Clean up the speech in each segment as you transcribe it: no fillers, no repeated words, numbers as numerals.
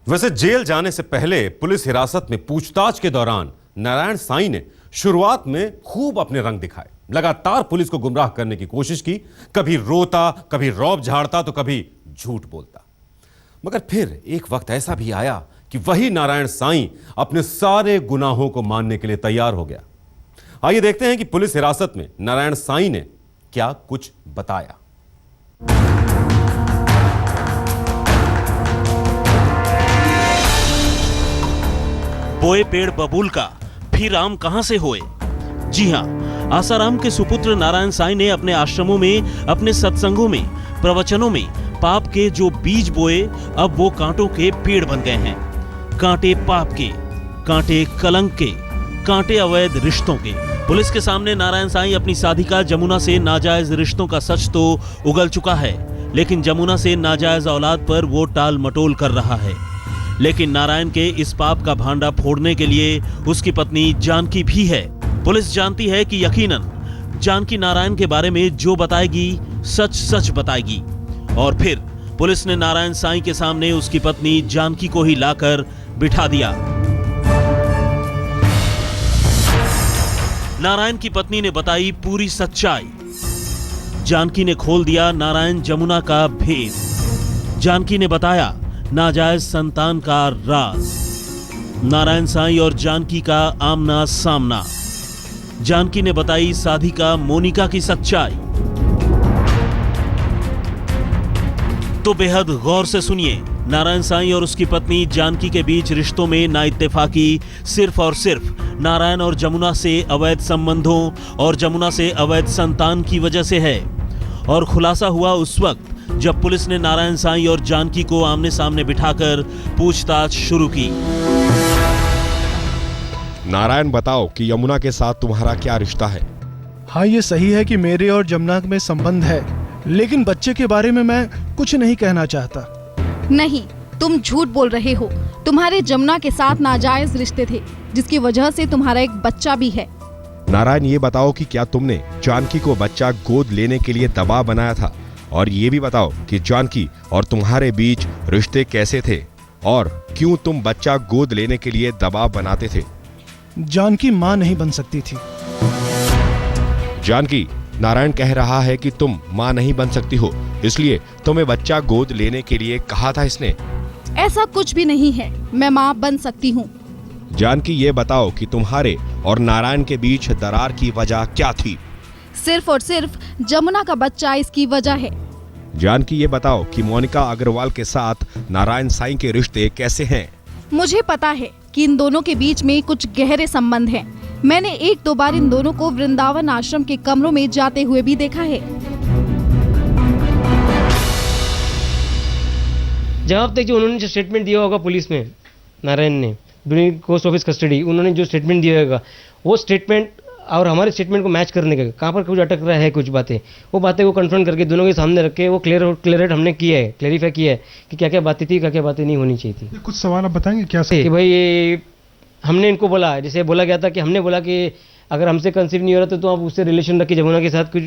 वैसे जेल जाने से पहले पुलिस हिरासत में पूछताछ के दौरान नारायण साईं ने शुरुआत में खूब अपने रंग दिखाए। लगातार पुलिस को गुमराह करने की कोशिश की। कभी रोता, कभी रौब झाड़ता, तो कभी झूठ बोलता। मगर फिर एक वक्त ऐसा भी आया कि वही नारायण साईं अपने सारे गुनाहों को मानने के लिए तैयार हो गया। आइए देखते हैं कि पुलिस हिरासत में नारायण साईं ने क्या कुछ बताया। बोए पेड़ बबूल का, फिर आम कहां से होए। जी हां, आसाराम के सुपुत्र नारायण साईं ने अपने आश्रमों में, अपने सत्संगों में, प्रवचनों में पाप के जो बीज बोए, अब वो कांटों के पेड़ बन गए हैं। कांटे पाप के, कांटे कलंक के, कांटे अवैध रिश्तों के। पुलिस के सामने नारायण साईं अपनी साधिका जमुना से नाजायज रिश्तों का सच तो उगल चुका है, लेकिन जमुना से नाजायज औलाद पर वो टाल मटोल कर रहा है। लेकिन नारायण के इस पाप का भांडा फोड़ने के लिए उसकी पत्नी जानकी भी है। पुलिस जानती है कि यकीनन जानकी नारायण के बारे में जो बताएगी सच सच बताएगी। और फिर पुलिस ने नारायण साईं के सामने उसकी पत्नी जानकी को ही लाकर बिठा दिया। नारायण की पत्नी ने बताई पूरी सच्चाई। जानकी ने खोल दिया नारायण जमुना का भेद। जानकी ने बताया नाजायज संतान का राज। नारायण साईं और जानकी का आमना सामना। जानकी ने बताई साधिका मोनिका की सच्चाई। तो बेहद गौर से सुनिए। नारायण साईं और उसकी पत्नी जानकी के बीच रिश्तों में नाइत्तेफाकी सिर्फ और सिर्फ नारायण और जमुना से अवैध संबंधों और जमुना से अवैध संतान की वजह से है। और खुलासा हुआ उस वक्त जब पुलिस ने नारायण साईं और जानकी को आमने सामने बिठाकर पूछताछ शुरू की। नारायण, बताओ कि यमुना के साथ तुम्हारा क्या रिश्ता है? हाँ, ये सही है कि मेरे और जमुना में संबंध है, लेकिन बच्चे के बारे में मैं कुछ नहीं कहना चाहता। नहीं, तुम झूठ बोल रहे हो। तुम्हारे जमुना के साथ नाजायज रिश्ते थे, जिसकी वजह से तुम्हारा एक बच्चा भी है। नारायण, ये बताओ कि क्या तुमने जानकी को बच्चा गोद लेने के लिए दबाव बनाया था? और ये भी बताओ कि जानकी और तुम्हारे बीच रिश्ते कैसे थे और क्यों तुम बच्चा गोद लेने के लिए दबाव बनाते थे? जानकी माँ नहीं बन सकती थी। जानकी, नारायण कह रहा है कि तुम माँ नहीं बन सकती हो, इसलिए तुम्हें बच्चा गोद लेने के लिए कहा था इसने। ऐसा कुछ भी नहीं है, मैं माँ बन सकती हूँ। जानकी, ये बताओ कि तुम्हारे और नारायण के बीच दरार की वजह क्या थी? सिर्फ और सिर्फ जमुना का बच्चा इसकी वजह है। जानकी, ये बताओ कि मोनिका अग्रवाल के साथ नारायण साईं के रिश्ते कैसे हैं? मुझे पता है कि इन दोनों के बीच में कुछ गहरे संबंध हैं। मैंने एक दो बार इन दोनों को वृंदावन आश्रम के कमरों में जाते हुए भी देखा है। जवाब तक जो उन्होंने जो स्टेटमेंट दिया होगा पुलिस में, नारायण ने during course of his custody, उन्होंने जो स्टेटमेंट दिया होगा, वो स्टेटमेंट और हमारे स्टेटमेंट को मैच करने का कहाँ पर कुछ अटक रहा है, कुछ बातें, वो बातें को कन्फ्रंट करके दोनों के सामने रख के वो क्लियरेट हमने किया है, क्लेरिफाई किया है कि क्या क्या बातें थी, क्या क्या बातें नहीं होनी चाहिए थी। कुछ सवाल आप बताएंगे क्या? कि भाई ये हमने इनको बोला, जैसे बोला गया था कि हमने बोला कि अगर हमसे कंसीव नहीं हो रहा तो आप उससे रिलेशन रख के जमुना के साथ कुछ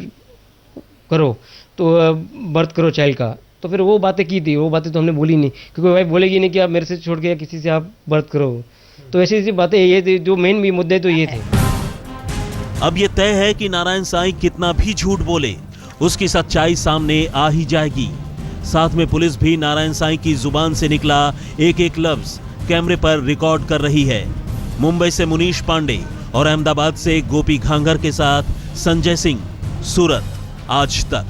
करो, तो बर्थ करो चाइल्ड का। तो फिर वो बातें की थी, वो बातें तो हमने बोली नहीं, क्योंकि वाइफ बोलेगी नहीं कि आप मेरे से छोड़ के किसी से आप बर्थ करो। तो ऐसी ऐसी बातें ये थी, जो मेन भी मुद्दे तो ये थे। अब ये तय है कि नारायण साईं कितना भी झूठ बोले, उसकी सच्चाई सामने आ ही जाएगी। साथ में पुलिस भी नारायण साईं की जुबान से निकला एक एक लफ्ज कैमरे पर रिकॉर्ड कर रही है। मुंबई से मुनीश पांडे और अहमदाबाद से गोपी घांगर के साथ संजय सिंह, सूरत, आज तक।